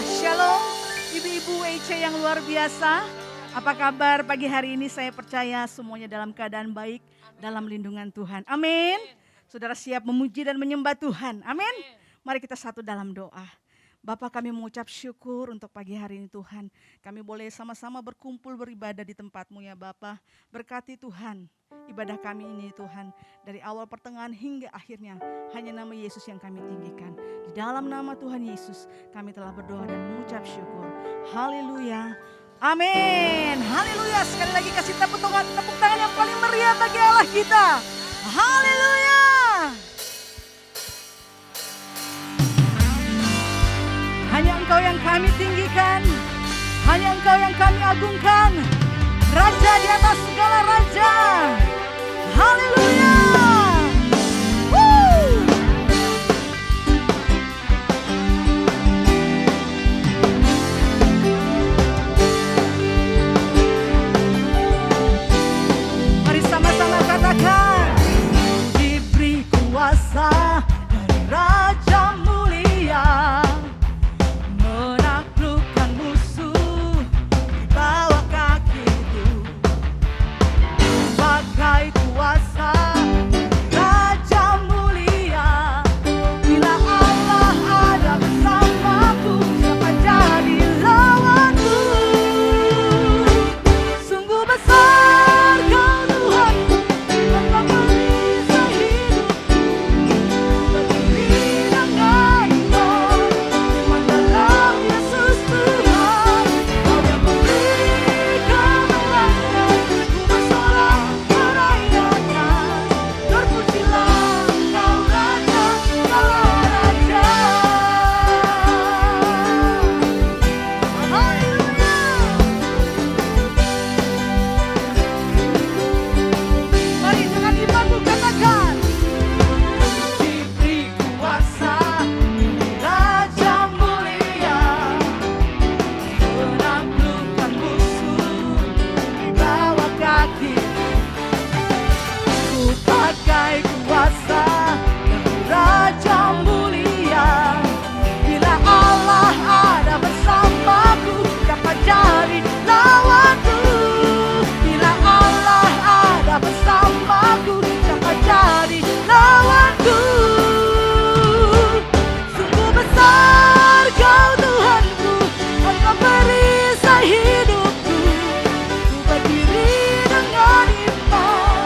Shalom, ibu-ibu WC yang luar biasa. Apa kabar pagi hari ini? Saya percaya semuanya dalam keadaan baik, dalam lindungan Tuhan. Amin. Saudara siap memuji dan menyembah Tuhan. Amin. Mari kita satu dalam doa. Bapa, kami mengucap syukur untuk pagi hari ini Tuhan. Kami boleh sama-sama berkumpul beribadah di tempat-Mu ya Bapa. Berkati Tuhan ibadah kami ini Tuhan. Dari awal pertengahan hingga akhirnya hanya nama Yesus yang kami tinggikan. Di dalam nama Tuhan Yesus kami telah berdoa dan mengucap syukur. Haleluya. Amin. Haleluya. Sekali lagi kasih tepuk tangan yang paling meriah bagi Allah kita. Haleluya. Hanya Engkau yang kami tinggikan, hanya Engkau yang kami agungkan, Raja di atas segala raja. Haleluya. Mari sama-sama katakan, diberi kuasa dari Raja mulia, menaklukkan musuh di bawah kakiku. Pakai kuasa Raja mulia, bila Allah ada bersamaku, siapa jadi lawanku? Sungguh besar Kau Tuhan, Engkau perisai hidupku. Berdiri dengan iman, iman dalam Yesus Tuhan. Kau yang memberi kemenangan, ku bersorak merayakan. Terpujilah Kau Raja, segala raja. Haleluya. Mari dengan imanmu katakan, diberi kuasa Raja mulia, menaklukkan musuh di bawah kaki. Ku pakai kuasa dari Raja mulia, bila Allah ada bersamaku, dapat jadi lawanku. Bila Allah ada bersamaku, dapat jadi lawanku. Sungguh besar Kau Tuhanku, Engkau perisai hidupku. Ku berdiri dengan iman,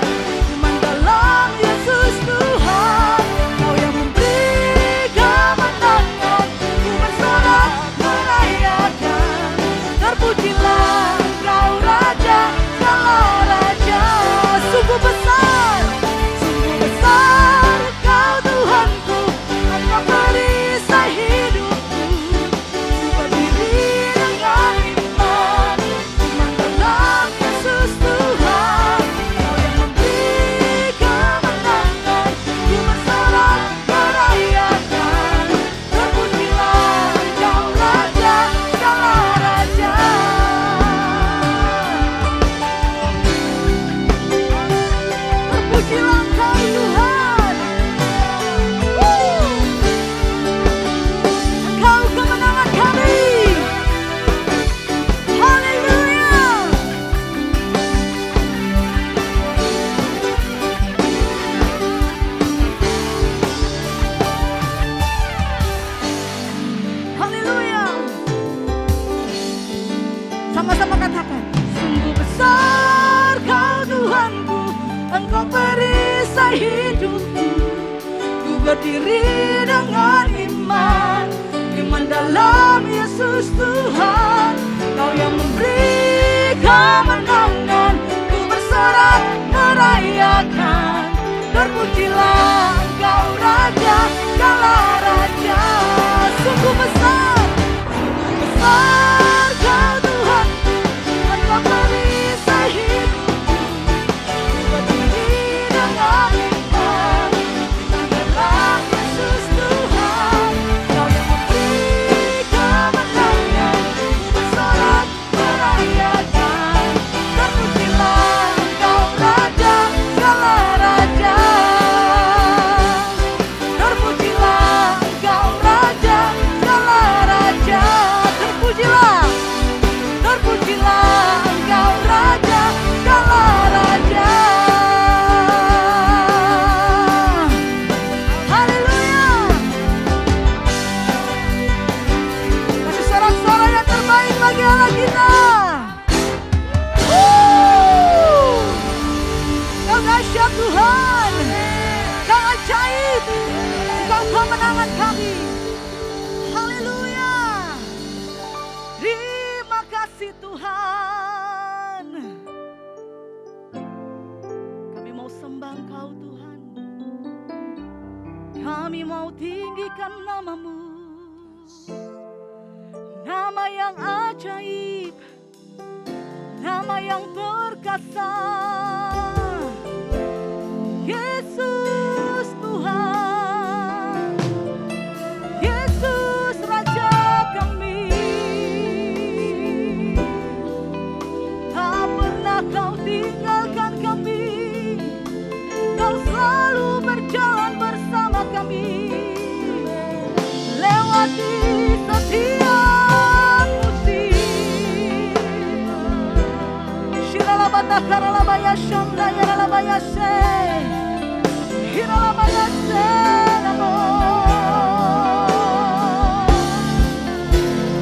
iman dalam Yesus Tuhan. Kau yang memberi kemenangan, ku bersorak merayakan. Terpujilah Kau Raja, segala raja. Sungguh besar Kau Tuhanku, Engkau perisai hidupku. Ku berdiri dengan iman, iman dalam Yesus Tuhan. Kau yang memberi kemenangan, ku bersorak merayakan. Terpujilah Kau Raja, segala raja. Terpujilah Kau Tuhan. Engkau kemenangan kami. Haleluya. Haleluya. Sama-sama katakan, sungguh besar Kau Tuhanku, Engkau perisai hidupku. Ku berdiri dengan iman, iman dalam Yesus Tuhan. Kau yang memberi kemenangan, ku bersorak merayakan. Terpujilah Kau Raja, segala raja. Sungguh besar Kau Tuhan, Engkau perisai hidupku. Ku berdiri dengan iman, iman dalam Yesus Tuhan. Kau yang memberi kemenangan, ku bersorak merayakan. Terpujilah buat kami. Haleluya. Terima kasih Tuhan. Kami mau sembah Engkau Tuhan. Kami mau tinggikan nama-Mu. Nama yang ajaib, nama yang perkasa. Yesus Tuhan, Yesus Raja kami. Tak pernah Kau tinggalkan kami, Kau selalu berjalan bersama kami. Lewati setiap musim. Shiralabata karalabaya shandaya ralabaya she. Hiralabaya she namo.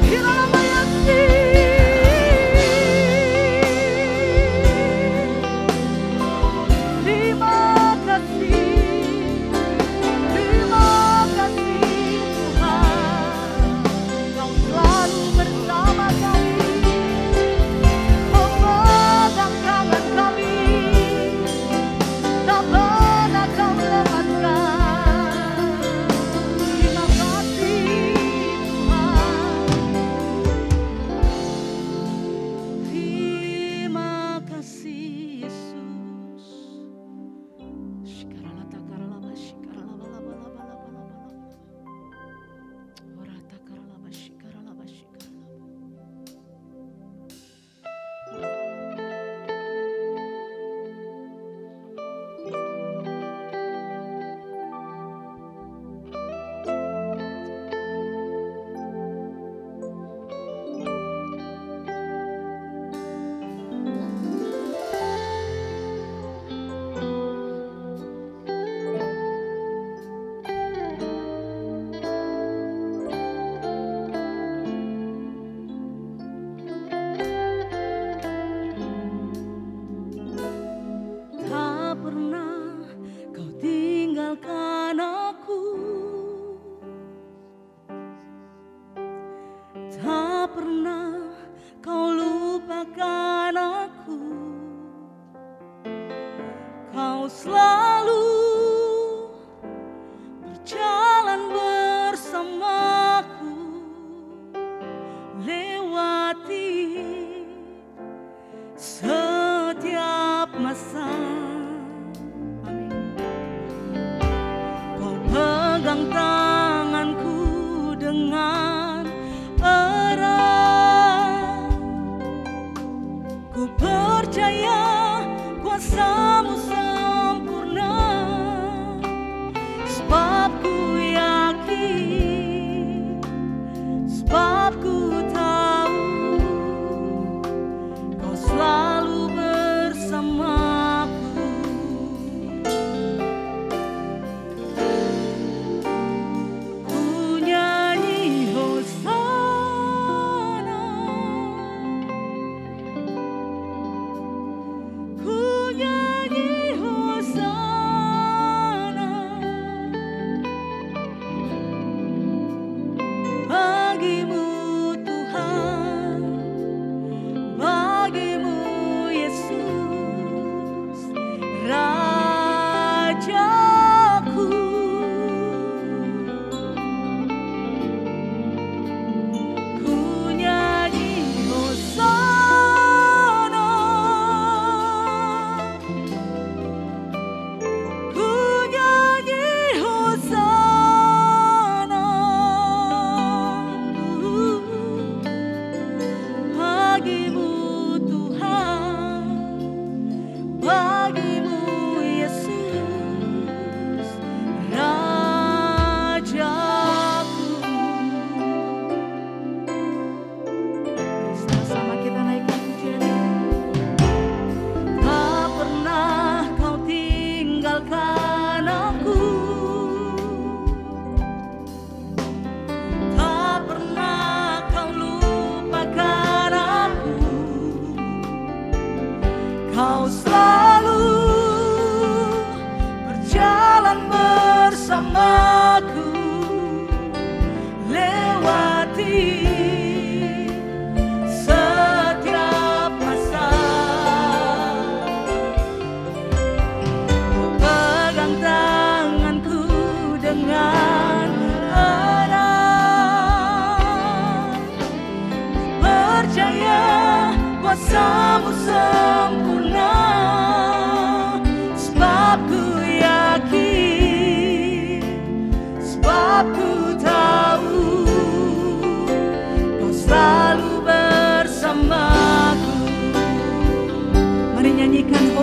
Hiralabaya she. Terima kasih. Terima kasih Tuhan. Kau selalu bersama kami, memegang tangan kami, tak pernah Kau lepaskan. Terima kasih Tuhan. Terima kasih Yesus. Shikaralata karalaba shikaralaba laba laba laba laba laba. Orata karalaba shikaralaba shikaralaba. Tak pernah Kau tinggalkan aku, tak pernah Kau lupakan aku. Kau selalu berjalan bersamaku, lewati setiap masa. Amin. Kau pegang tanganku dengan erat. Ku percaya kuasa-Mu sempurna, sebab ku yakin, sebab ku tahu Kau selalu bersamaku. Ku nyanyi hosana, ku nyanyi hosana. Bagimu Tuhan, bagimu Yesus Rajaku. Ku nyanyi hosana, ku nyanyi hosana. Bagimu Tuhan, bagimu Yesus Rajaku. Sama-sama kita naikkan pujian ini. Tak pernah Kau tinggalkan aku, tak pernah Kau lupakan aku. Kau selalu berjalan bersamaku,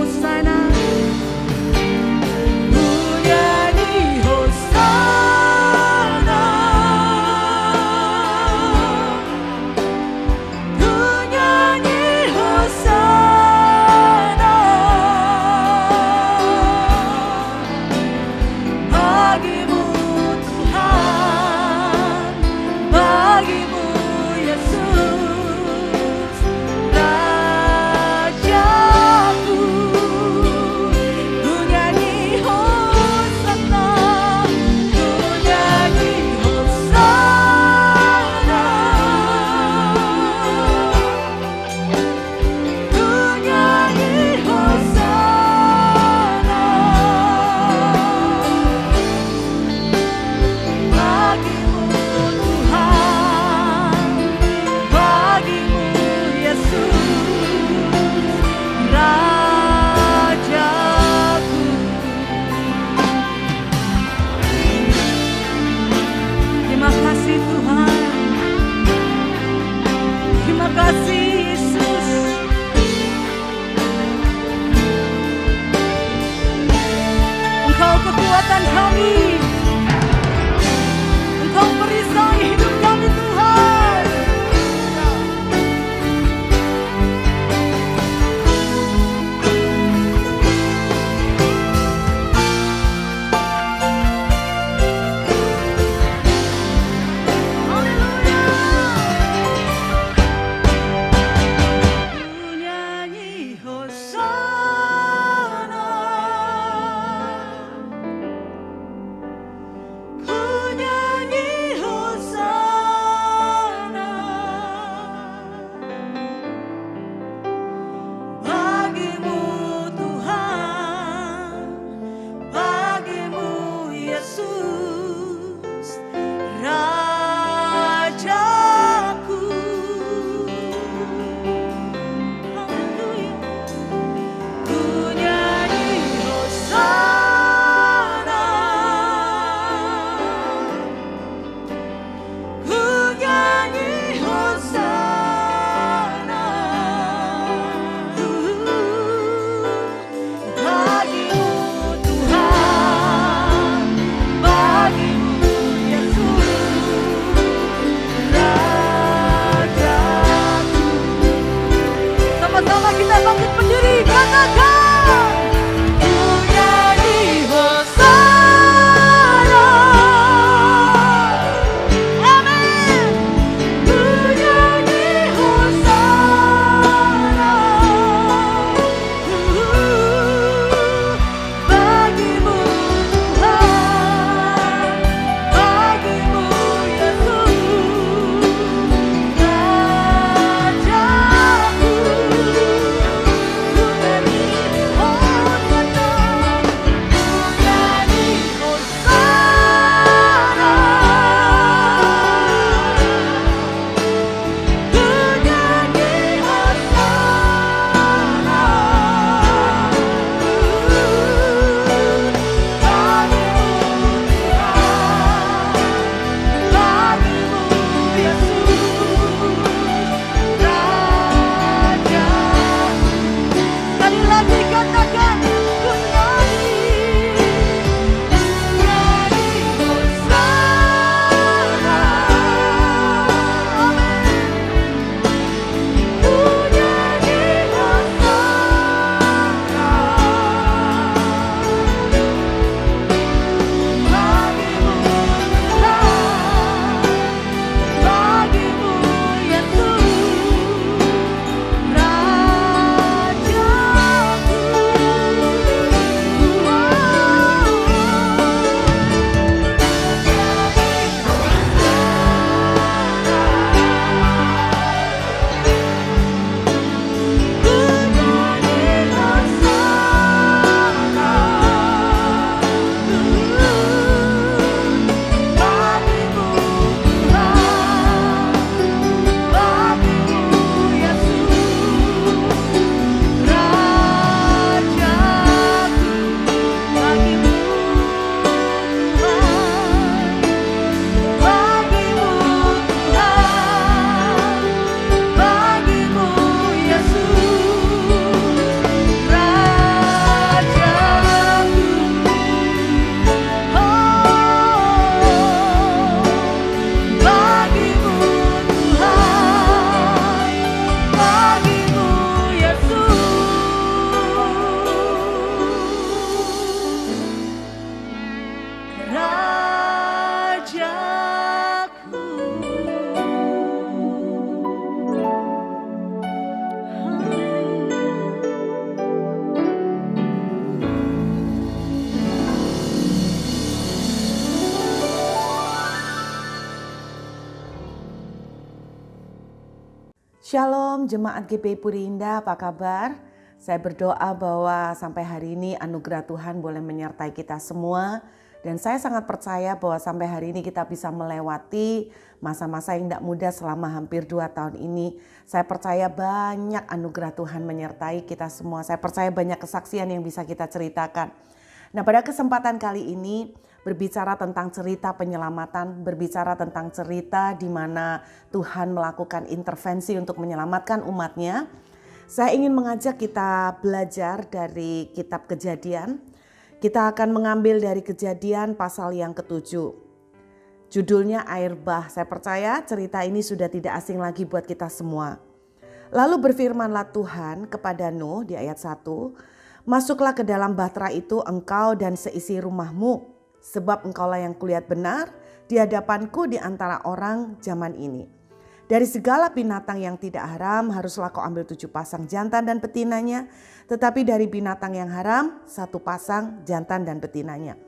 Hosana. Ku nyanyi Hosana. Ku nyanyi Hosana. Bagimu Tuhan, bagimu Yesus, Rajaku. Ku nyanyi Hosana, ku nyanyi Hosana. Ku nyanyi Hosana. Bagimu Tuhan, bagimu Yesus, Rajaku. Terima kasih Tuhan, terima kasih Yesus. Engkau kekuatan kami, Engkau perisai hidup kami Tuhan. Ku nyanyi Hosana. Ku nyanyi Hosana. Bagimu Tuhan, bagimu Yesus, Rajaku. Haleluya. Ku nyanyi Hosana. Ku nyanyi Hosana. Bagimu Tuhan, bagimu Yesus, Rajaku. Sama-sama kita bangkit berdiri, katakan. Ku nyanyi Hosana. Amin. Ku nyanyi Hosana. Bagimu Tuhan, bagimu Yesus, Rajaku. Ku nyanyi Hosana. Ku nyanyi Hosana. Ku nyanyi Hosana. Bagimu Tuhan, bagimu Yesus, Raja. Sekali lagi katakan, ku nyanyi Hosana. Amin. Ku nyanyi Hosana. Bagimu Tuhan, bagimu Yesus, Rajaku. Shalom jemaat GPI Puri Indah, apa kabar? Saya berdoa bahwa sampai hari ini anugerah Tuhan boleh menyertai kita semua. Dan saya sangat percaya bahwa sampai hari ini kita bisa melewati masa-masa yang tidak mudah selama hampir 2 tahun ini. Saya percaya banyak anugerah Tuhan menyertai kita semua. Saya percaya banyak kesaksian yang bisa kita ceritakan. Nah, pada kesempatan kali ini berbicara tentang cerita penyelamatan, berbicara tentang cerita di mana Tuhan melakukan intervensi untuk menyelamatkan umatnya. Saya ingin mengajak kita belajar dari kitab Kejadian. Kita akan mengambil dari Kejadian pasal yang ke-7. Judulnya Air Bah. Saya percaya cerita ini sudah tidak asing lagi buat kita semua. Lalu berfirmanlah Tuhan kepada Nuh di ayat 1, "Masuklah ke dalam bahtera itu engkau dan seisi rumahmu, sebab engkaulah yang kulihat benar di hadapanku di antara orang zaman ini. Dari segala binatang yang tidak haram haruslah kau ambil 7 pasang jantan dan betinanya, tetapi dari binatang yang haram 1 pasang jantan dan betinanya.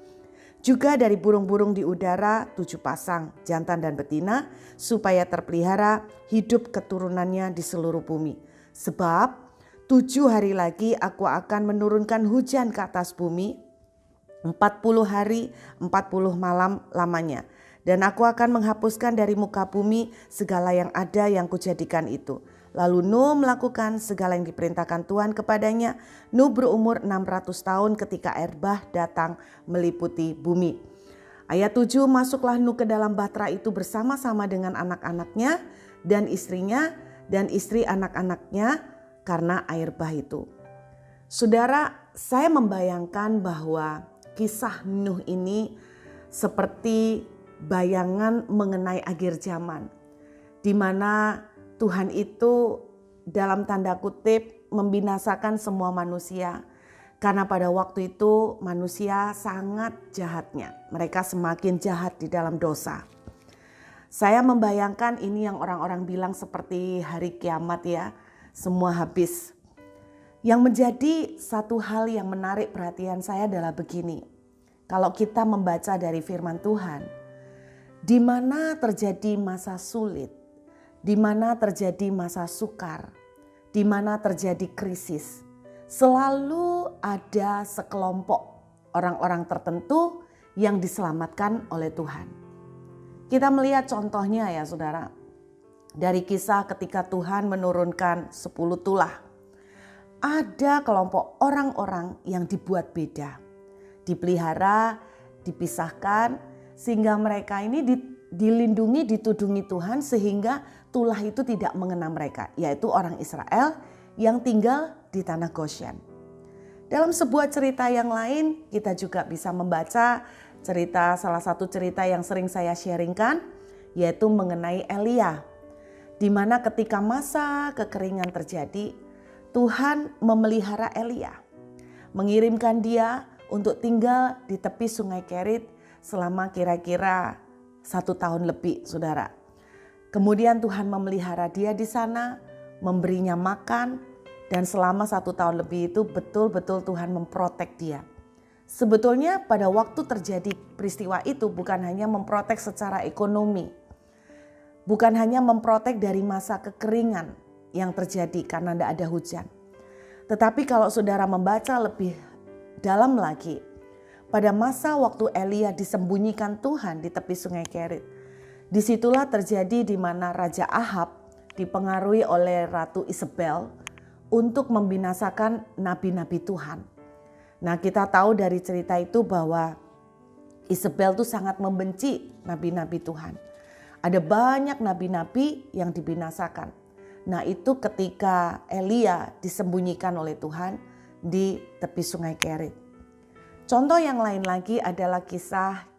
Juga dari burung-burung di udara 7 pasang jantan dan betina, supaya terpelihara hidup keturunannya di seluruh bumi. Sebab 7 hari lagi aku akan menurunkan hujan ke atas bumi, 40 hari 40 malam lamanya. Dan aku akan menghapuskan dari muka bumi segala yang ada yang kujadikan itu." Lalu Nuh melakukan segala yang diperintahkan Tuhan kepadanya. Nuh berumur 600 tahun ketika air bah datang meliputi bumi. Ayat 7, masuklah Nuh ke dalam bahtera itu bersama-sama dengan anak-anaknya dan istrinya dan istri anak-anaknya karena air bah itu. Saudara, saya membayangkan bahwa kisah Nuh ini seperti bayangan mengenai akhir zaman, di mana Tuhan itu dalam tanda kutip membinasakan semua manusia. Karena pada waktu itu manusia sangat jahatnya. Mereka semakin jahat di dalam dosa. Saya membayangkan ini yang orang-orang bilang seperti hari kiamat ya. Semua habis. Yang menjadi satu hal yang menarik perhatian saya adalah begini. Kalau kita membaca dari firman Tuhan, di mana terjadi masa sulit, di mana terjadi masa sukar, di mana terjadi krisis, selalu ada sekelompok orang-orang tertentu yang diselamatkan oleh Tuhan. Kita melihat contohnya ya saudara, dari kisah ketika Tuhan menurunkan 10 tulah. Ada kelompok orang-orang yang dibuat beda, dipelihara, dipisahkan, sehingga mereka ini dilindungi, ditudungi Tuhan sehingga tulah itu tidak mengena mereka, yaitu orang Israel yang tinggal di tanah Goshen. Dalam sebuah cerita yang lain kita juga bisa membaca salah satu cerita yang sering saya sharingkan, yaitu mengenai Elia. Di mana ketika masa kekeringan terjadi, Tuhan memelihara Elia, mengirimkan dia untuk tinggal di tepi sungai Kerit selama kira-kira 1 tahun lebih saudara. Kemudian Tuhan memelihara dia di sana, memberinya makan, dan selama 1 tahun lebih itu betul-betul Tuhan memprotek dia. Sebetulnya pada waktu terjadi peristiwa itu bukan hanya memprotek secara ekonomi, bukan hanya memprotek dari masa kekeringan yang terjadi karena tidak ada hujan. Tetapi kalau saudara membaca lebih dalam lagi, pada masa waktu Elia disembunyikan Tuhan di tepi sungai Kerit, disitulah terjadi di mana Raja Ahab dipengaruhi oleh Ratu Isabel untuk membinasakan nabi-nabi Tuhan. Nah, kita tahu dari cerita itu bahwa Isabel itu sangat membenci nabi-nabi Tuhan. Ada banyak nabi-nabi yang dibinasakan. Nah, itu ketika Elia disembunyikan oleh Tuhan di tepi sungai Kerit. Contoh yang lain lagi adalah kisah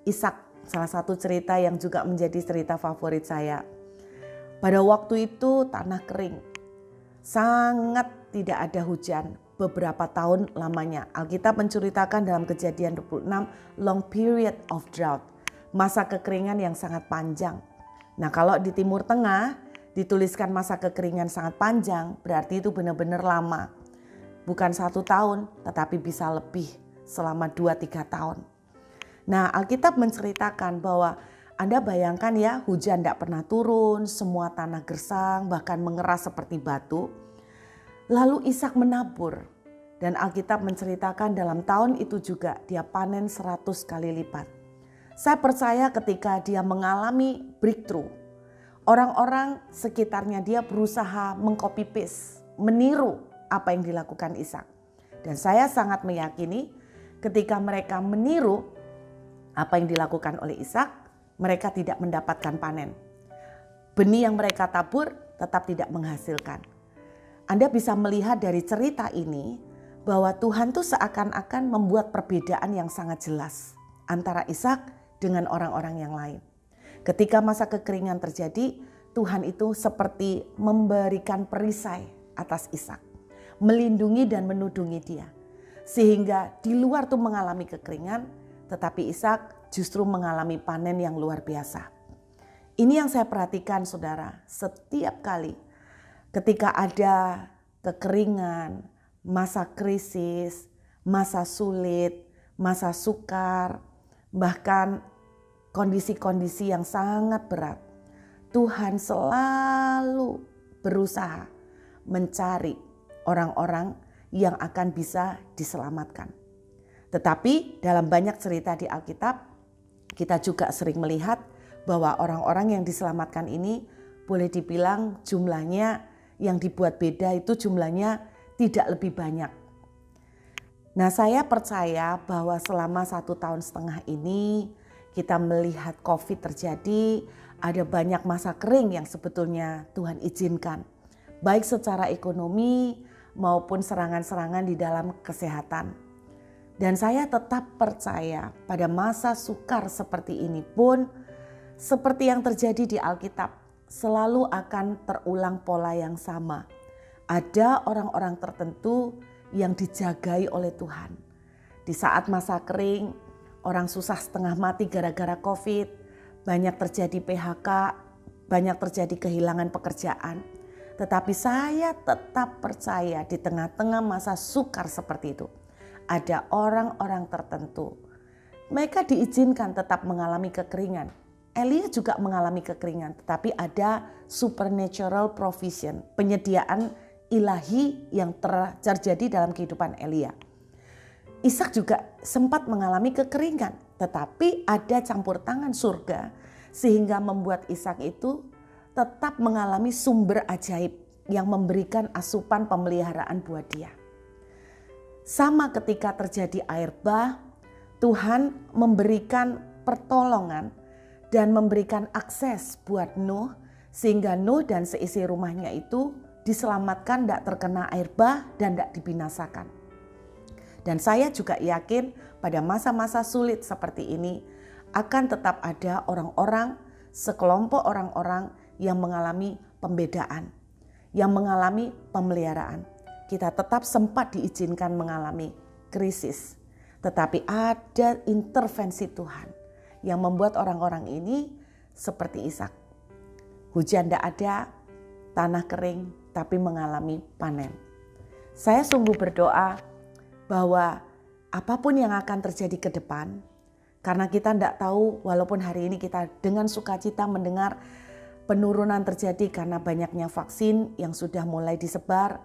Ishak, salah satu cerita yang juga menjadi cerita favorit saya. Pada waktu itu tanah kering, sangat tidak ada hujan beberapa tahun lamanya. Alkitab menceritakan dalam Kejadian 26 long period of drought, masa kekeringan yang sangat panjang. Nah, kalau di Timur Tengah dituliskan masa kekeringan sangat panjang, berarti itu benar-benar lama. Bukan 1 tahun, tetapi bisa lebih selama 2-3 tahun. Nah, Alkitab menceritakan bahwa Anda bayangkan ya, hujan tidak pernah turun, semua tanah gersang, bahkan mengeras seperti batu. Lalu Ishak menabur, dan Alkitab menceritakan dalam tahun itu juga dia panen 100 kali lipat. Saya percaya ketika dia mengalami breakthrough, orang-orang sekitarnya dia berusaha mengcopy paste, meniru apa yang dilakukan Ishak. Dan saya sangat meyakini ketika mereka meniru apa yang dilakukan oleh Ishak, mereka tidak mendapatkan panen. Benih yang mereka tabur tetap tidak menghasilkan. Anda bisa melihat dari cerita ini bahwa Tuhan tuh seakan-akan membuat perbedaan yang sangat jelas antara Ishak dengan orang-orang yang lain. Ketika masa kekeringan terjadi, Tuhan itu seperti memberikan perisai atas Ishak, melindungi dan menudungi dia. Sehingga di luar tuh mengalami kekeringan, tetapi Ishak justru mengalami panen yang luar biasa. Ini yang saya perhatikan saudara, setiap kali ketika ada kekeringan, masa krisis, masa sulit, masa sukar, bahkan kondisi-kondisi yang sangat berat, Tuhan selalu berusaha mencari orang-orang yang akan bisa diselamatkan. Tetapi dalam banyak cerita di Alkitab, kita juga sering melihat bahwa orang-orang yang diselamatkan ini boleh dibilang jumlahnya yang dibuat beda itu jumlahnya tidak lebih banyak. Nah, saya percaya bahwa selama 1,5 tahun ini kita melihat COVID terjadi, ada banyak masa kering yang sebetulnya Tuhan izinkan. Baik secara ekonomi maupun serangan-serangan di dalam kesehatan. Dan saya tetap percaya pada masa sukar seperti ini pun, seperti yang terjadi di Alkitab, selalu akan terulang pola yang sama. Ada orang-orang tertentu yang dijagai oleh Tuhan. Di saat masa kering, orang susah setengah mati gara-gara COVID, banyak terjadi PHK, banyak terjadi kehilangan pekerjaan. Tetapi saya tetap percaya di tengah-tengah masa sukar seperti itu, ada orang-orang tertentu. Mereka diizinkan tetap mengalami kekeringan. Elia juga mengalami kekeringan, tetapi ada supernatural provision, penyediaan ilahi yang terjadi dalam kehidupan Elia. Ishak juga sempat mengalami kekeringan, tetapi ada campur tangan surga sehingga membuat Ishak itu tetap mengalami sumber ajaib yang memberikan asupan pemeliharaan buat dia. Sama ketika terjadi air bah, Tuhan memberikan pertolongan dan memberikan akses buat Nuh sehingga Nuh dan seisi rumahnya itu diselamatkan, tidak terkena air bah dan tidak dibinasakan. Dan saya juga yakin pada masa-masa sulit seperti ini akan tetap ada orang-orang, sekelompok orang-orang yang mengalami pembedaan, yang mengalami pemeliharaan. Kita tetap sempat diizinkan mengalami krisis, tetapi ada intervensi Tuhan yang membuat orang-orang ini seperti Ishak. Hujan tidak ada, tanah kering, tapi mengalami panen. Saya sungguh berdoa bahwa apapun yang akan terjadi ke depan, karena kita tidak tahu, walaupun hari ini kita dengan sukacita mendengar penurunan terjadi karena banyaknya vaksin yang sudah mulai disebar,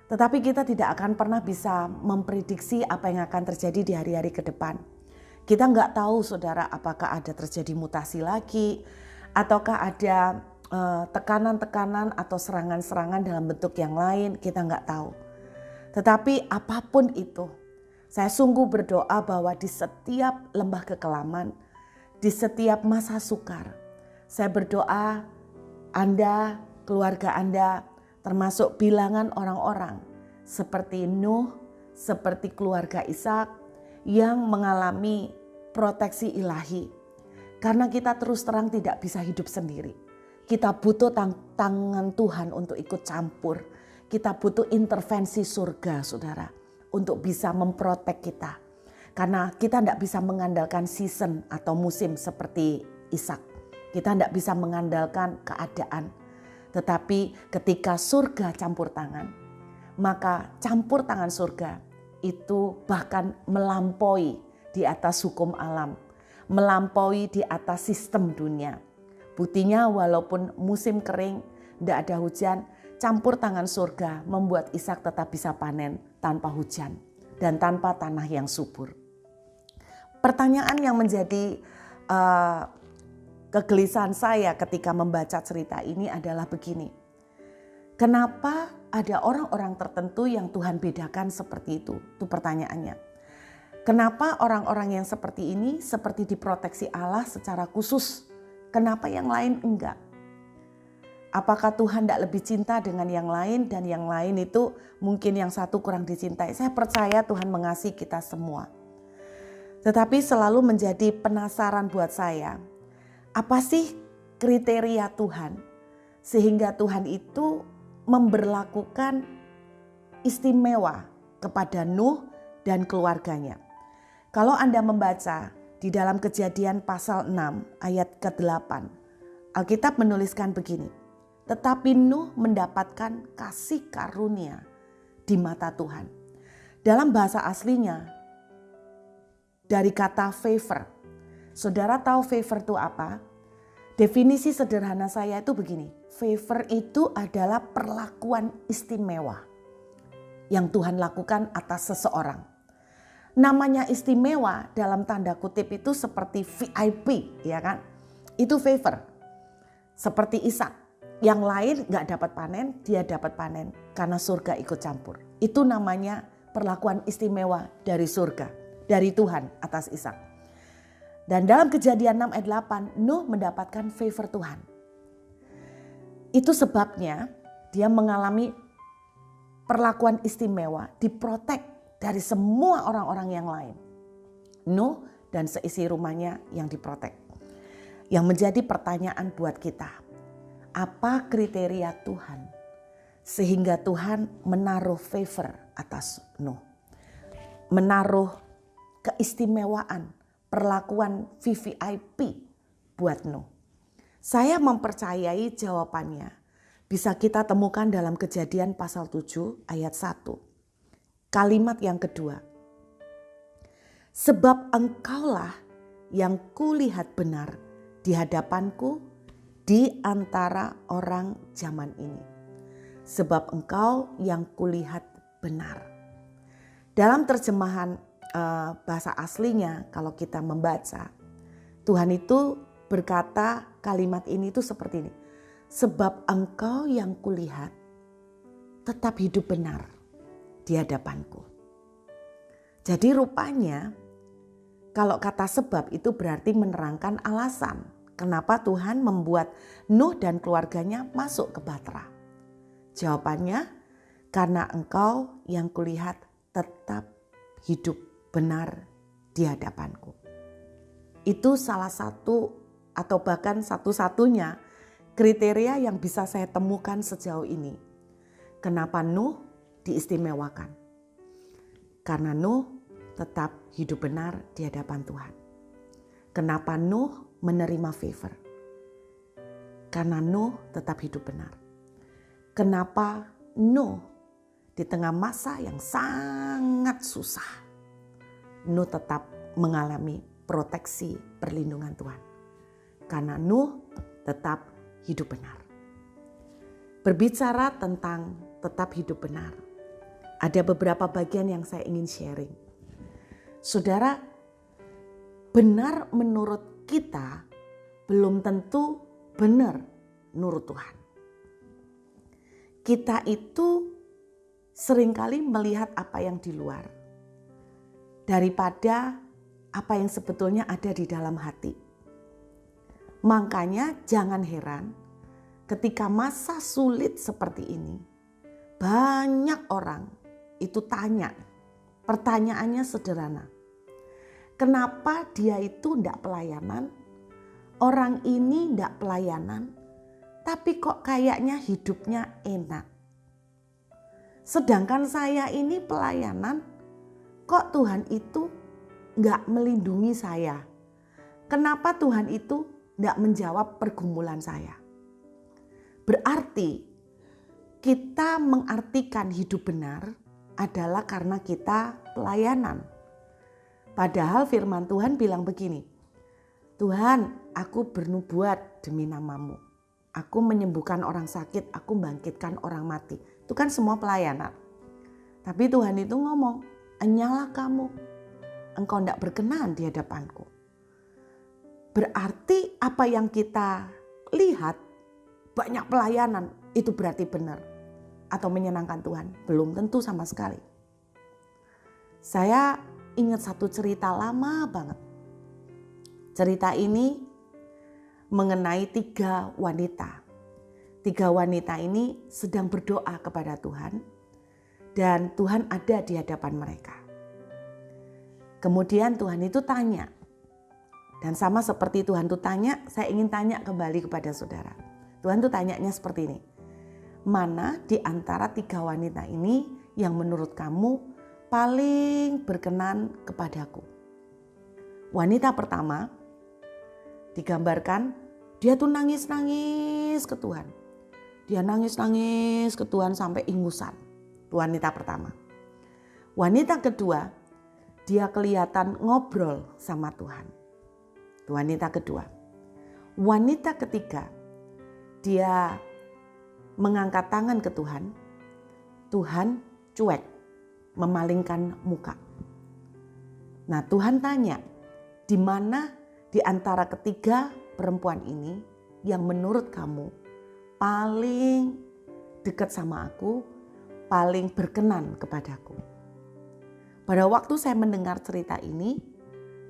tetapi kita tidak akan pernah bisa memprediksi apa yang akan terjadi di hari-hari ke depan. Kita nggak tahu saudara, apakah ada terjadi mutasi lagi, ataukah ada tekanan-tekanan atau serangan-serangan dalam bentuk yang lain, kita nggak tahu. Tetapi apapun itu, saya sungguh berdoa bahwa di setiap lembah kekelaman, di setiap masa sukar, saya berdoa Anda, keluarga Anda, termasuk bilangan orang-orang seperti Nuh, seperti keluarga Ishak yang mengalami proteksi ilahi. Karena kita terus terang tidak bisa hidup sendiri. Kita butuh tangan Tuhan untuk ikut campur. Kita butuh intervensi surga, saudara, untuk bisa memprotek kita. Karena kita tidak bisa mengandalkan season atau musim seperti Ishak. Kita tidak bisa mengandalkan keadaan. Tetapi ketika surga campur tangan, maka campur tangan surga itu bahkan melampaui di atas hukum alam. melampaui di atas sistem dunia. Buktinya walaupun musim kering, tidak ada hujan, campur tangan surga membuat Ishak tetap bisa panen tanpa hujan dan tanpa tanah yang subur. Pertanyaan yang menjadi kegelisahan saya ketika membaca cerita ini adalah begini. Kenapa ada orang-orang tertentu yang Tuhan bedakan seperti itu? Itu pertanyaannya. Kenapa orang-orang yang seperti ini seperti diproteksi Allah secara khusus? Kenapa yang lain enggak? Apakah Tuhan tidak lebih cinta dengan yang lain dan yang lain itu mungkin yang satu kurang dicintai? Saya percaya Tuhan mengasihi kita semua. Tetapi selalu menjadi penasaran buat saya. Apa sih kriteria Tuhan sehingga Tuhan itu memberlakukan istimewa kepada Nuh dan keluarganya? Kalau Anda membaca di dalam Kejadian pasal 6 ayat ke-8, Alkitab menuliskan begini. Tetapi Nuh mendapatkan kasih karunia di mata Tuhan. Dalam bahasa aslinya dari kata favor. Saudara tahu favor itu apa? Definisi sederhana saya itu begini. Favor itu adalah perlakuan istimewa yang Tuhan lakukan atas seseorang. Namanya istimewa dalam tanda kutip itu seperti VIP, ya kan? Itu favor. Seperti Ishak, yang lain gak dapat panen, dia dapat panen karena surga ikut campur. Itu namanya perlakuan istimewa dari surga, dari Tuhan atas Ishak. Dan dalam Kejadian 6 ayat 8, Nuh mendapatkan favor Tuhan. Itu sebabnya dia mengalami perlakuan istimewa, diprotek dari semua orang-orang yang lain. Nuh dan seisi rumahnya yang diprotek. Yang menjadi pertanyaan buat kita, apa kriteria Tuhan sehingga Tuhan menaruh favor atas Nuh? Menaruh keistimewaan, perlakuan VVIP buat Nuh. Saya mempercayai jawabannya bisa kita temukan dalam Kejadian pasal 7 ayat 1. Kalimat yang kedua, sebab engkaulah yang kulihat benar di hadapanku di antara orang zaman ini. Sebab engkau yang kulihat benar. Dalam terjemahan bahasa aslinya kalau kita membaca, Tuhan itu berkata kalimat ini itu seperti ini. Sebab engkau yang kulihat tetap hidup benar di hadapanku. Jadi rupanya kalau kata sebab itu berarti menerangkan alasan kenapa Tuhan membuat Nuh dan keluarganya masuk ke Bahtera. Jawabannya karena engkau yang kulihat tetap hidup benar di hadapanku. Itu salah satu atau bahkan satu-satunya kriteria yang bisa saya temukan sejauh ini. Kenapa Nuh diistimewakan? Karena Nuh tetap hidup benar di hadapan Tuhan. Kenapa Nuh menerima favor? Karena Nuh tetap hidup benar. Kenapa Nuh di tengah masa yang sangat susah, Nuh tetap mengalami proteksi perlindungan Tuhan? Karena Nuh tetap hidup benar. Berbicara tentang tetap hidup benar, ada beberapa bagian yang saya ingin sharing. Saudara, benar menurut kita belum tentu benar menurut Tuhan. Kita itu seringkali melihat apa yang di luar daripada apa yang sebetulnya ada di dalam hati. Makanya jangan heran ketika masa sulit seperti ini, banyak orang itu tanya, pertanyaannya sederhana. Kenapa dia itu tidak pelayanan? Orang ini tidak pelayanan, tapi kok kayaknya hidupnya enak. Sedangkan saya ini pelayanan, kok Tuhan itu nggak melindungi saya? Kenapa Tuhan itu nggak menjawab pergumulan saya? Berarti kita mengartikan hidup benar adalah karena kita pelayanan. Padahal firman Tuhan bilang begini, Tuhan, aku bernubuat demi namamu. Aku menyembuhkan orang sakit, aku bangkitkan orang mati. Itu kan semua pelayanan. Tapi Tuhan itu ngomong, enyalah kamu, engkau tidak berkenan di hadapanku. Berarti apa yang kita lihat, banyak pelayanan, itu berarti benar. Atau menyenangkan Tuhan, belum tentu sama sekali. Saya ingat satu cerita lama banget. Cerita ini mengenai 3 wanita. 3 wanita ini sedang berdoa kepada Tuhan dan Tuhan ada di hadapan mereka. Kemudian Tuhan itu tanya, dan sama seperti Tuhan itu tanya, saya ingin tanya kembali kepada saudara. Tuhan itu tanyanya seperti ini, mana di antara 3 wanita ini yang menurut kamu paling berkenan kepadaku? Wanita pertama digambarkan dia tuh nangis-nangis ke Tuhan. Dia nangis-nangis ke Tuhan sampai ingusan. Itu wanita pertama. Wanita kedua, dia kelihatan ngobrol sama Tuhan. Itu wanita kedua. Wanita ketiga, dia mengangkat tangan ke Tuhan. Tuhan cuek, memalingkan muka. Nah, Tuhan tanya, di mana di antara ketiga perempuan ini yang menurut kamu paling dekat sama aku, paling berkenan kepadaku? Pada waktu saya mendengar cerita ini,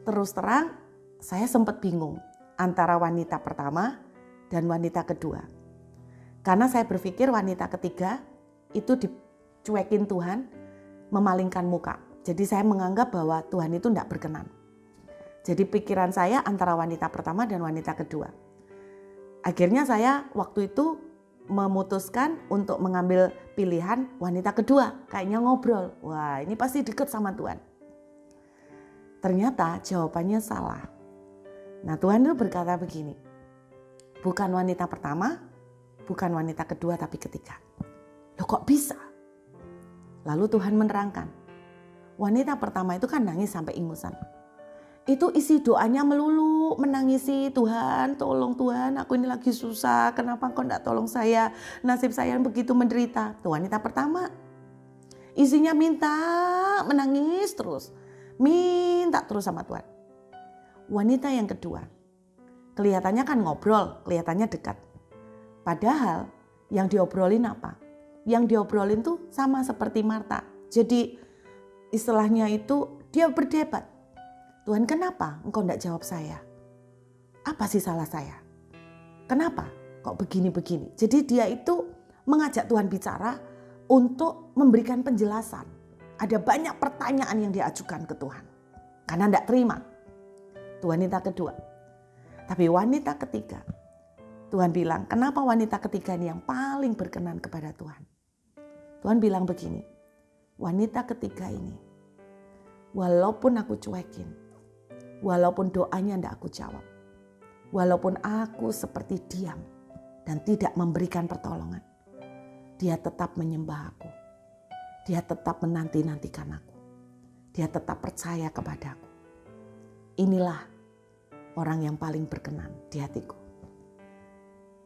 terus terang saya sempat bingung antara wanita pertama dan wanita kedua. Karena saya berpikir wanita ketiga itu dicuekin Tuhan, memalingkan muka. Jadi saya menganggap bahwa Tuhan itu tidak berkenan. Jadi pikiran saya antara wanita pertama dan wanita kedua. Akhirnya saya waktu itu memutuskan untuk mengambil pilihan wanita kedua. Kayaknya ngobrol, wah ini pasti dekat sama Tuhan. Ternyata jawabannya salah. Nah, Tuhan itu berkata begini, bukan wanita pertama, bukan wanita kedua, tapi ketiga. Loh kok bisa? Lalu Tuhan menerangkan, wanita pertama itu kan nangis sampai ingusan. Itu isi doanya melulu menangisi, Tuhan tolong Tuhan, aku ini lagi susah, kenapa Engkau tidak tolong saya, nasib saya begitu menderita. Itu wanita pertama, isinya minta, menangis terus, minta terus sama Tuhan. Wanita yang kedua, kelihatannya kan ngobrol, kelihatannya dekat. Padahal yang diobrolin apa? Yang diobrolin tuh sama seperti Marta. Jadi istilahnya itu dia berdebat. Tuhan, kenapa engkau tidak jawab saya? Apa sih salah saya? Kenapa kok begini-begini? Jadi dia itu mengajak Tuhan bicara untuk memberikan penjelasan. Ada banyak pertanyaan yang diajukan ke Tuhan. Karena tidak terima. Itu wanita kedua. Tapi wanita ketiga, Tuhan bilang, kenapa wanita ketiga ini yang paling berkenan kepada Tuhan? Tuhan bilang begini, wanita ketiga ini, walaupun aku cuekin, walaupun doanya tidak aku jawab, walaupun aku seperti diam dan tidak memberikan pertolongan, dia tetap menyembah aku. Dia tetap menanti-nantikan aku. Dia tetap percaya kepadaku. Inilah orang yang paling berkenan di hatiku.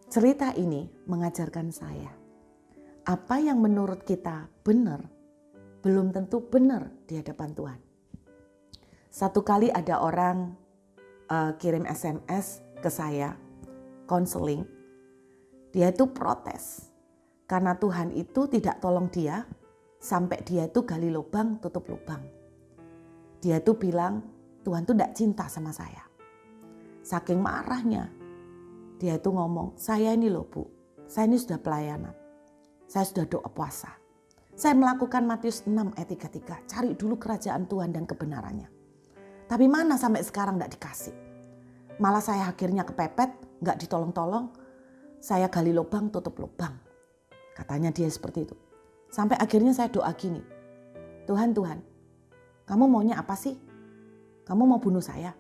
Cerita ini mengajarkan saya, apa yang menurut kita benar, belum tentu benar di hadapan Tuhan. Satu kali ada orang kirim SMS ke saya, konseling. Dia itu protes karena Tuhan itu tidak tolong dia sampai dia itu gali lubang tutup lubang. Dia itu bilang Tuhan itu tidak cinta sama saya. Saking marahnya dia itu ngomong, saya ini loh Bu, saya ini sudah pelayanan, saya sudah doa puasa, saya melakukan Matius 6 ayat 33, cari dulu kerajaan Tuhan dan kebenarannya. Tapi mana sampai sekarang tidak dikasih. Malah saya akhirnya kepepet, nggak ditolong-tolong. Saya gali lubang, tutup lubang. Katanya dia seperti itu. Sampai akhirnya saya doa gini. Tuhan, kamu maunya apa sih? Kamu mau bunuh saya?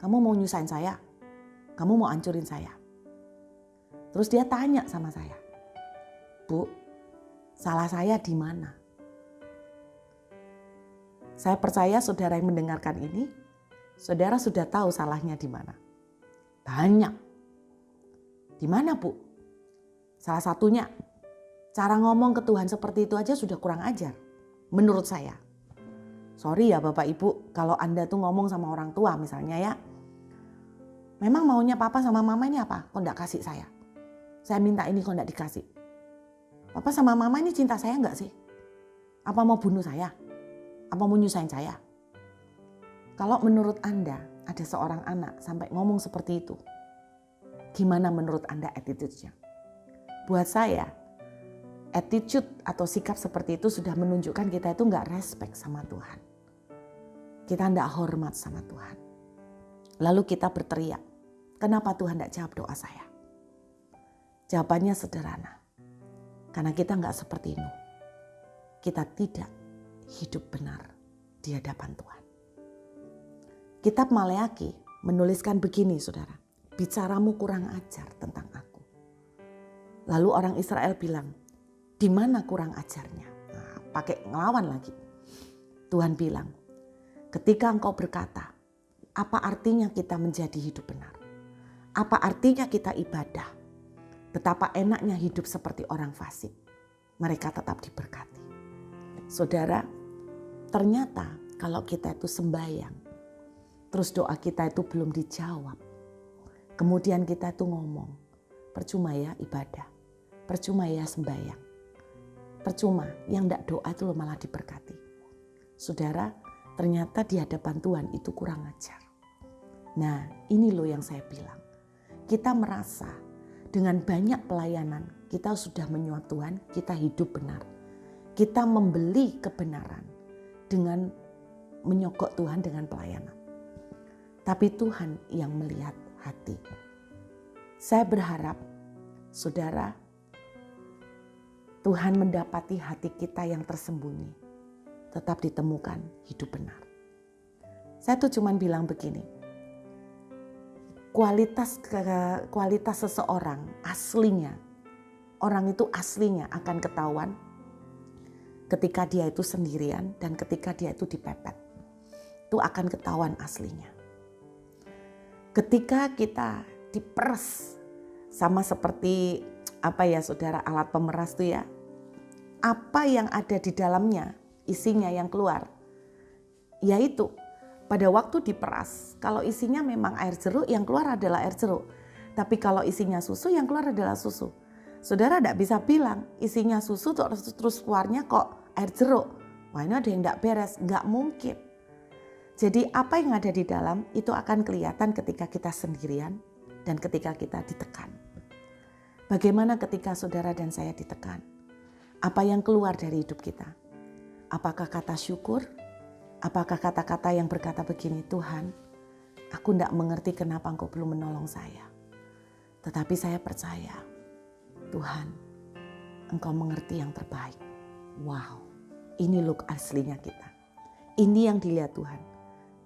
Kamu mau nyusahin saya? Kamu mau hancurin saya? Terus dia tanya sama saya. Bu, salah saya di mana? Saya percaya saudara yang mendengarkan ini, saudara sudah tahu salahnya di mana. Banyak. Di mana, Bu? Salah satunya, cara ngomong ke Tuhan seperti itu aja sudah kurang ajar. Menurut saya. Sorry ya Bapak Ibu, kalau Anda tuh ngomong sama orang tua misalnya ya. Memang maunya papa sama mama ini apa? Kok enggak kasih saya? Saya minta ini kok enggak dikasih. Papa sama mama ini cinta saya enggak sih? Apa mau bunuh saya? Apa mau nyusahin saya? Kalau menurut Anda ada seorang anak sampai ngomong seperti itu, gimana menurut Anda attitude-nya? Buat saya, attitude atau sikap seperti itu sudah menunjukkan kita itu enggak respect sama Tuhan. Kita enggak hormat sama Tuhan. Lalu kita berteriak, kenapa Tuhan enggak jawab doa saya? Jawabannya sederhana, karena kita enggak seperti Nuh. Kita tidak hidup benar di hadapan Tuhan. Kitab Maleaki menuliskan begini saudara, bicaramu kurang ajar tentang aku. Lalu orang Israel bilang, di mana kurang ajarnya? Nah, pakai ngelawan lagi. Tuhan bilang, ketika engkau berkata, apa artinya kita menjadi hidup benar? Apa artinya kita ibadah? Betapa enaknya hidup seperti orang fasik. Mereka tetap diberkati. Saudara, ternyata kalau kita itu sembahyang, terus doa kita itu belum dijawab. Kemudian kita itu ngomong, percuma ya ibadah, percuma ya sembahyang. Percuma, yang enggak doa itu malah diberkati. Saudara, ternyata di hadapan Tuhan itu kurang ajar. Nah, ini loh yang saya bilang. Kita merasa dengan banyak pelayanan, kita sudah menyuap Tuhan, kita hidup benar. Kita membeli kebenaran dengan menyogok Tuhan dengan pelayanan. Tapi Tuhan yang melihat hati. Saya berharap, saudara, Tuhan mendapati hati kita yang tersembunyi, tetap ditemukan hidup benar. Saya tuh cuman bilang begini, kualitas seseorang aslinya, orang itu aslinya akan ketahuan ketika dia itu sendirian dan ketika dia itu dipepet. Itu akan ketahuan aslinya. Ketika kita diperes sama seperti apa ya saudara, alat pemeras itu ya, apa yang ada di dalamnya, isinya yang keluar, yaitu pada waktu diperas, kalau isinya memang air jeruk, yang keluar adalah air jeruk. Tapi kalau isinya susu, yang keluar adalah susu. Saudara tidak bisa bilang isinya susu terus keluarnya kok air jeruk. Wah, ini ada yang tidak beres, nggak mungkin. Jadi apa yang ada di dalam itu akan kelihatan ketika kita sendirian dan ketika kita ditekan. Bagaimana ketika saudara dan saya ditekan? Apa yang keluar dari hidup kita? Apakah kata syukur? Apakah kata-kata yang berkata begini, Tuhan, aku tidak mengerti kenapa Engkau belum menolong saya. Tetapi saya percaya, Tuhan, Engkau mengerti yang terbaik. Wow, ini look aslinya kita. Ini yang dilihat Tuhan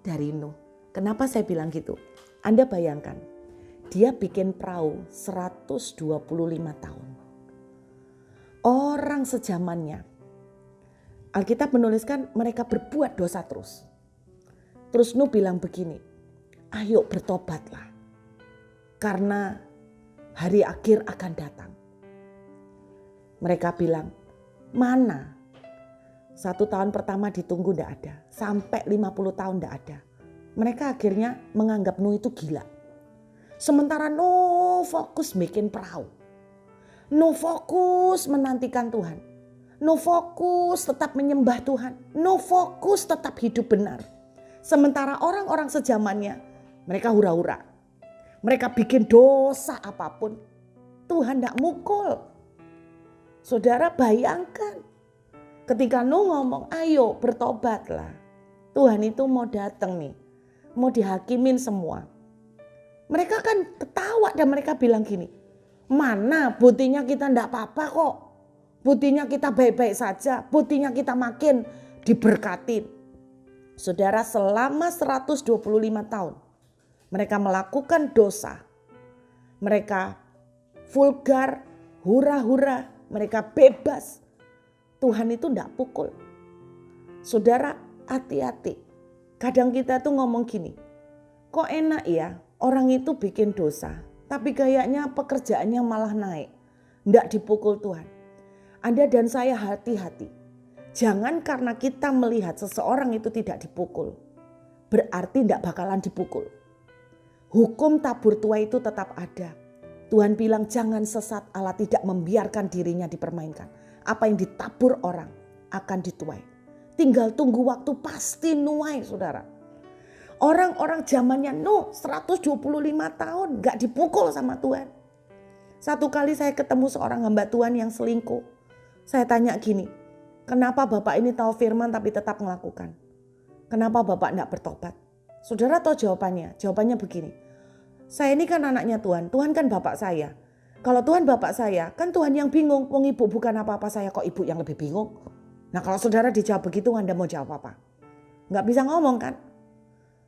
dari Nuh. Kenapa saya bilang gitu? Anda bayangkan, dia bikin perahu 125 tahun. Orang sejamannya, Alkitab menuliskan mereka berbuat dosa terus. Terus Nuh bilang begini, ayo bertobatlah karena hari akhir akan datang. Mereka bilang, mana? 1 tahun pertama ditunggu tidak ada, sampai 50 tahun tidak ada. Mereka akhirnya menganggap Nuh itu gila. Sementara Nuh fokus bikin perahu. Nuh fokus menantikan Tuhan. Nuh fokus tetap menyembah Tuhan. Nuh fokus tetap hidup benar. Sementara orang-orang sejamannya, mereka hura-hura. Mereka bikin dosa apapun. Tuhan tidak mukul. Saudara bayangkan. Ketika Nuh ngomong, ayo bertobatlah. Tuhan itu mau datang nih. Mau dihakimin semua. Mereka kan ketawa dan mereka bilang gini. Mana buktinya kita tidak apa-apa kok. Buktinya kita baik-baik saja. Buktinya kita makin diberkati. Saudara, selama 125 tahun mereka melakukan dosa. Mereka vulgar, hura-hura, mereka bebas. Tuhan itu tidak pukul. Saudara, hati-hati. Kadang kita tuh ngomong gini, kok enak ya orang itu bikin dosa, tapi kayaknya pekerjaannya malah naik, enggak dipukul Tuhan. Anda dan saya hati-hati. Jangan karena kita melihat seseorang itu tidak dipukul, berarti enggak bakalan dipukul. Hukum tabur tuai itu tetap ada. Tuhan bilang jangan sesat, Allah tidak membiarkan dirinya dipermainkan. Apa yang ditabur orang akan dituai. Tinggal tunggu waktu pasti nuai saudara. Orang-orang zamannya Nuh 125 tahun gak dipukul sama Tuhan. Satu kali saya ketemu seorang hamba Tuhan yang selingkuh. Saya tanya gini, kenapa Bapak ini tahu firman tapi tetap melakukan? Kenapa Bapak gak bertobat? Saudara tahu jawabannya? Jawabannya begini. Saya ini kan anaknya Tuhan, Tuhan kan Bapak saya. Kalau Tuhan Bapak saya, kan Tuhan yang bingung. Wong ibu bukan apa-apa saya, kok ibu yang lebih bingung? Nah kalau saudara dijawab begitu, Anda mau jawab apa? Gak bisa ngomong kan?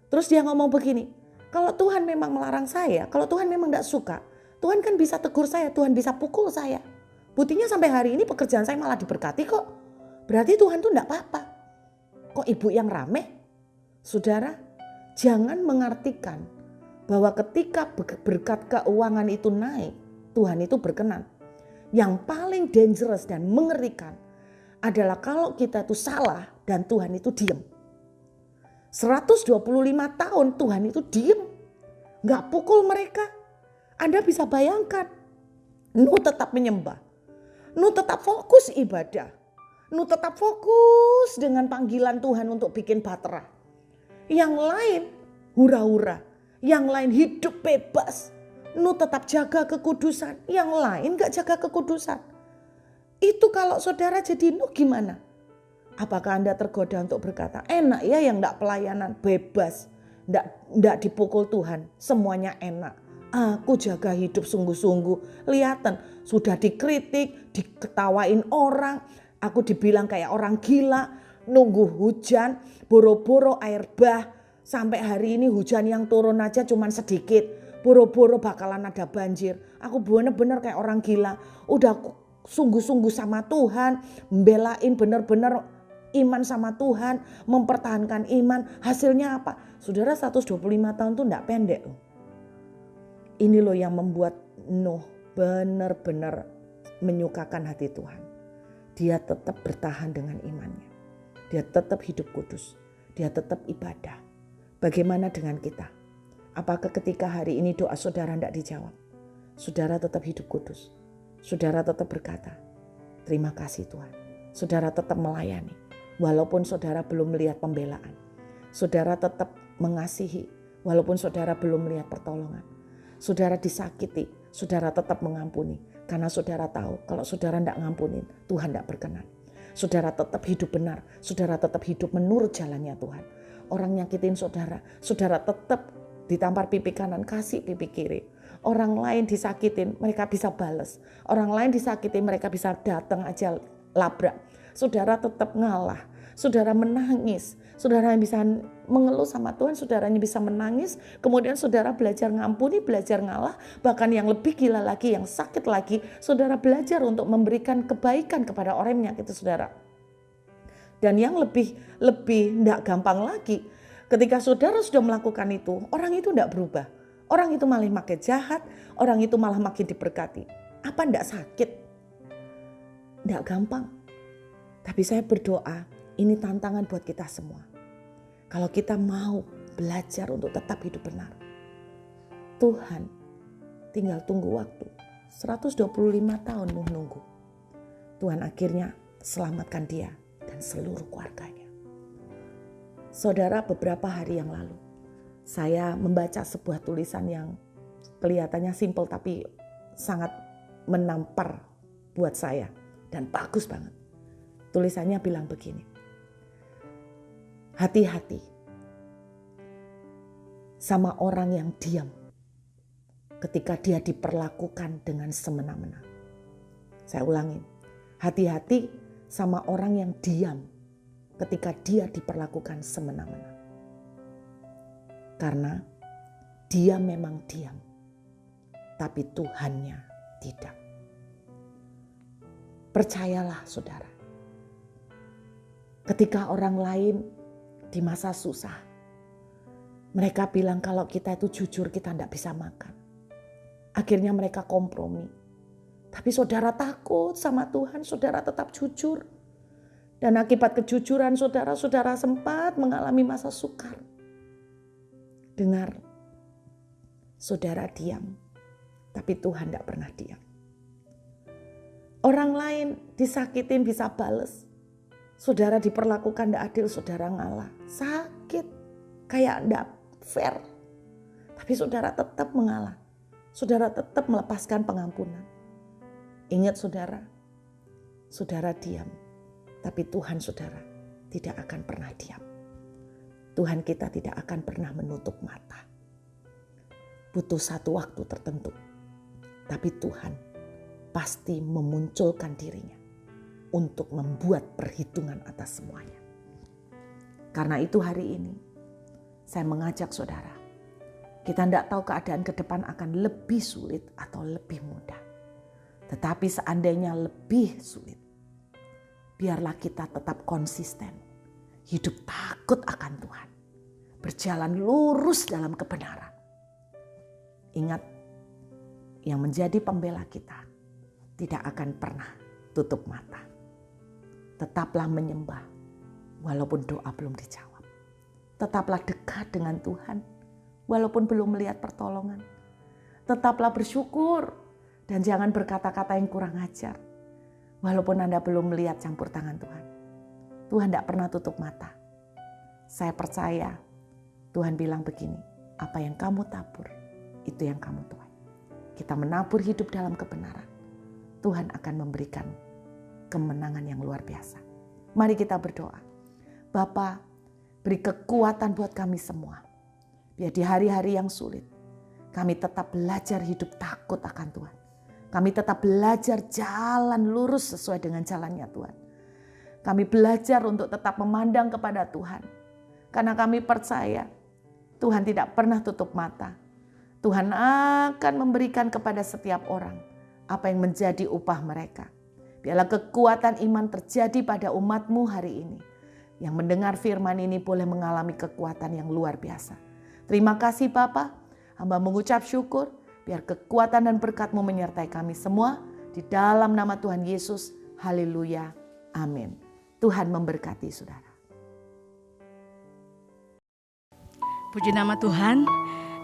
Terus dia ngomong begini, kalau Tuhan memang melarang saya, kalau Tuhan memang gak suka, Tuhan kan bisa tegur saya, Tuhan bisa pukul saya. Buktinya sampai hari ini pekerjaan saya malah diberkati kok. Berarti Tuhan tuh gak apa-apa. Kok ibu yang rame? Saudara, jangan mengartikan bahwa ketika berkat keuangan itu naik, Tuhan itu berkenan. Yang paling dangerous dan mengerikan adalah kalau kita itu salah dan Tuhan itu diam. 125 tahun Tuhan itu diam. Gak pukul mereka. Anda bisa bayangkan. Nuh tetap menyembah. Nuh tetap fokus ibadah. Nuh tetap fokus dengan panggilan Tuhan untuk bikin bahtera. Yang lain hura-hura. Yang lain hidup bebas. Nuh tetap jaga kekudusan. Yang lain gak jaga kekudusan. Itu kalau saudara jadi Nuh gimana? Apakah Anda tergoda untuk berkata, enak ya yang gak pelayanan, bebas. Gak dipukul Tuhan, semuanya enak. Aku jaga hidup sungguh-sungguh. Lihatan, sudah dikritik, diketawain orang. Aku dibilang kayak orang gila, nunggu hujan, boro-boro air bah. Sampai hari ini hujan yang turun aja cuman sedikit. Boro-boro bakalan ada banjir. Aku bener-bener kayak orang gila. Udah sungguh-sungguh sama Tuhan. Membelain bener-bener iman sama Tuhan. Mempertahankan iman. Hasilnya apa? Saudara 125 tahun tuh gak pendek loh. Ini loh yang membuat Nuh bener-bener menyukakan hati Tuhan. Dia tetap bertahan dengan imannya. Dia tetap hidup kudus. Dia tetap ibadah. Bagaimana dengan kita? Apakah ketika hari ini doa saudara tidak dijawab? Saudara tetap hidup kudus. Saudara tetap berkata, terima kasih Tuhan. Saudara tetap melayani. Walaupun saudara belum melihat pembelaan. Saudara tetap mengasihi. Walaupun saudara belum melihat pertolongan. Saudara disakiti. Saudara tetap mengampuni. Karena saudara tahu kalau saudara tidak ngampunin, Tuhan tidak berkenan. Saudara tetap hidup benar. Saudara tetap hidup menurut jalannya Tuhan. Orang nyakitin saudara, saudara tetap ditampar pipi kanan, kasih pipi kiri. Orang lain disakitin, mereka bisa balas. Orang lain disakitin, mereka bisa datang aja labrak. Saudara tetap ngalah, saudara menangis. Saudara yang bisa mengeluh sama Tuhan, saudaranya bisa menangis. Kemudian saudara belajar ngampuni, belajar ngalah. Bahkan yang lebih gila lagi, yang sakit lagi, saudara belajar untuk memberikan kebaikan kepada orang yang menyakiti saudara. Dan yang lebih tidak gampang lagi, ketika saudara sudah melakukan itu, orang itu tidak berubah. Orang itu malah makin jahat, orang itu malah makin diberkati. Apa tidak sakit? Tidak gampang. Tapi saya berdoa, ini tantangan buat kita semua. Kalau kita mau belajar untuk tetap hidup benar, Tuhan tinggal tunggu waktu. 125 tahun Nuh nunggu. Tuhan akhirnya selamatkan dia dan seluruh keluarganya. Saudara, beberapa hari yang lalu saya membaca sebuah tulisan yang kelihatannya simpel tapi sangat menampar buat saya dan bagus banget. Tulisannya bilang begini, hati-hati sama orang yang diam ketika dia diperlakukan dengan semena-mena. Saya ulangin, hati-hati sama orang yang diam ketika dia diperlakukan semena-mena. Karena dia memang diam, tapi Tuhannya tidak. Percayalah saudara, ketika orang lain di masa susah, Mereka bilang kalau kita itu jujur kita tidak bisa makan. Akhirnya mereka kompromi. Tapi saudara takut sama Tuhan, saudara tetap jujur. Dan akibat kejujuran saudara sempat mengalami masa sukar. Dengar, saudara diam, tapi Tuhan tidak pernah diam. Orang lain disakitin bisa bales. Saudara diperlakukan tidak adil, saudara ngalah. Sakit, kayak tidak fair. Tapi saudara tetap mengalah. Saudara tetap melepaskan pengampunan. Ingat saudara diam. Tapi Tuhan saudara tidak akan pernah diam. Tuhan kita tidak akan pernah menutup mata. Butuh satu waktu tertentu. Tapi Tuhan pasti memunculkan dirinya untuk membuat perhitungan atas semuanya. Karena itu hari ini saya mengajak saudara, kita tidak tahu keadaan ke depan akan lebih sulit atau lebih mudah. Tetapi seandainya lebih sulit, biarlah kita tetap konsisten, hidup takut akan Tuhan, berjalan lurus dalam kebenaran. Ingat, yang menjadi pembela kita tidak akan pernah tutup mata. Tetaplah menyembah walaupun doa belum dijawab. Tetaplah dekat dengan Tuhan walaupun belum melihat pertolongan. Tetaplah bersyukur dan jangan berkata-kata yang kurang ajar walaupun Anda belum melihat campur tangan Tuhan. Tuhan tidak pernah tutup mata. Saya percaya Tuhan bilang begini, apa yang kamu tabur itu yang kamu tuai. Kita menabur hidup dalam kebenaran, Tuhan akan memberikan kemenangan yang luar biasa. Mari kita berdoa. Bapa, beri kekuatan buat kami semua. Biar di hari-hari yang sulit, kami tetap belajar hidup takut akan Tuhan. Kami tetap belajar jalan lurus sesuai dengan jalannya Tuhan. Kami belajar untuk tetap memandang kepada Tuhan. Karena kami percaya Tuhan tidak pernah tutup mata. Tuhan akan memberikan kepada setiap orang apa yang menjadi upah mereka. Biarlah kekuatan iman terjadi pada umat-Mu hari ini. Yang mendengar firman ini boleh mengalami kekuatan yang luar biasa. Terima kasih Bapa, hamba mengucap syukur. Biar kekuatan dan berkat-Mu menyertai kami semua. Di dalam nama Tuhan Yesus, haleluya, amin. Tuhan memberkati saudara. Puji nama Tuhan.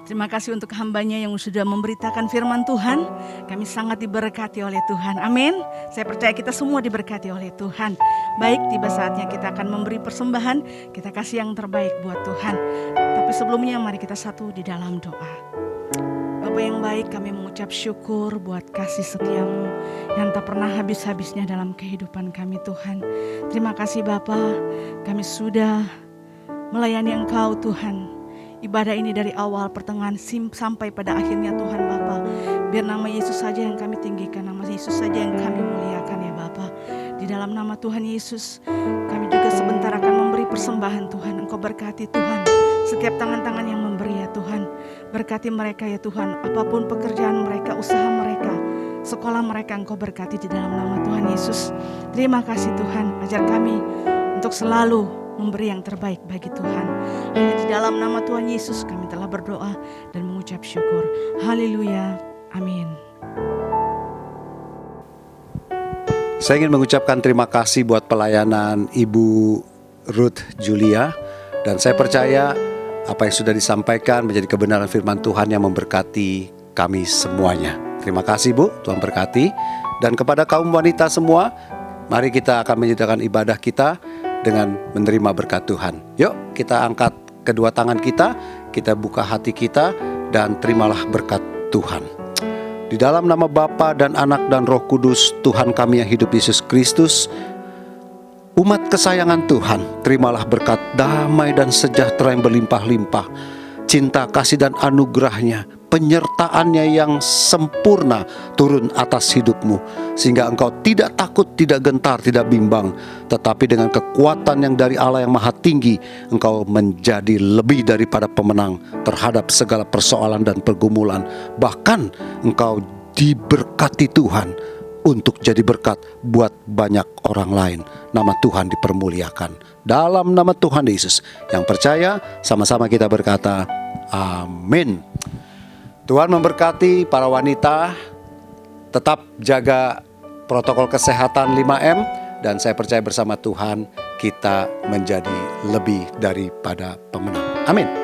Terima kasih untuk hambanya yang sudah memberitakan firman Tuhan. Kami sangat diberkati oleh Tuhan. Amin. Saya percaya kita semua diberkati oleh Tuhan. Baik, tiba saatnya kita akan memberi persembahan. Kita kasih yang terbaik buat Tuhan. Tapi sebelumnya mari kita satu di dalam doa. Bapa yang baik, kami mengucap syukur buat kasih setia-Mu yang tak pernah habis-habisnya dalam kehidupan kami Tuhan. Terima kasih Bapa, kami sudah melayani Engkau Tuhan. Ibadah ini dari awal, pertengahan, sampai pada akhirnya Tuhan Bapa. Biar nama Yesus saja yang kami tinggikan, nama Yesus saja yang kami muliakan ya Bapa. Di dalam nama Tuhan Yesus, kami juga sebentar akan memberi persembahan Tuhan. Engkau berkati Tuhan, setiap tangan-tangan yang memberi ya Tuhan. Berkati mereka ya Tuhan, apapun pekerjaan mereka, usaha mereka, sekolah mereka Engkau berkati di dalam nama Tuhan Yesus. Terima kasih Tuhan, ajar kami untuk selalu memberi yang terbaik bagi Tuhan. Hanya di dalam nama Tuhan Yesus kami telah berdoa dan mengucap syukur. Haleluya. Amin. Saya ingin mengucapkan terima kasih buat pelayanan Ibu Ruth Julia. Dan saya percaya apa yang sudah disampaikan menjadi kebenaran firman Tuhan yang memberkati kami semuanya. Terima kasih Bu, Tuhan berkati. Dan kepada kaum wanita semua, mari kita akan menyediakan ibadah kita dengan menerima berkat Tuhan. Yuk kita angkat kedua tangan kita buka hati kita dan terimalah berkat Tuhan. Di dalam nama Bapa dan Anak dan Roh Kudus, Tuhan kami yang hidup Yesus Kristus, umat kesayangan Tuhan, terimalah berkat damai dan sejahtera yang berlimpah-limpah, cinta, kasih dan anugerahnya, penyertaannya yang sempurna turun atas hidupmu, sehingga engkau tidak takut, tidak gentar, tidak bimbang, tetapi dengan kekuatan yang dari Allah yang maha tinggi, engkau menjadi lebih daripada pemenang terhadap segala persoalan dan pergumulan. Bahkan engkau diberkati Tuhan untuk jadi berkat buat banyak orang lain. Nama Tuhan dipermuliakan. Dalam nama Tuhan Yesus, yang percaya sama-sama kita berkata amin. Tuhan memberkati para wanita. Tetap jaga protokol kesehatan 5M, dan saya percaya bersama Tuhan kita menjadi lebih daripada pemenang. Amin.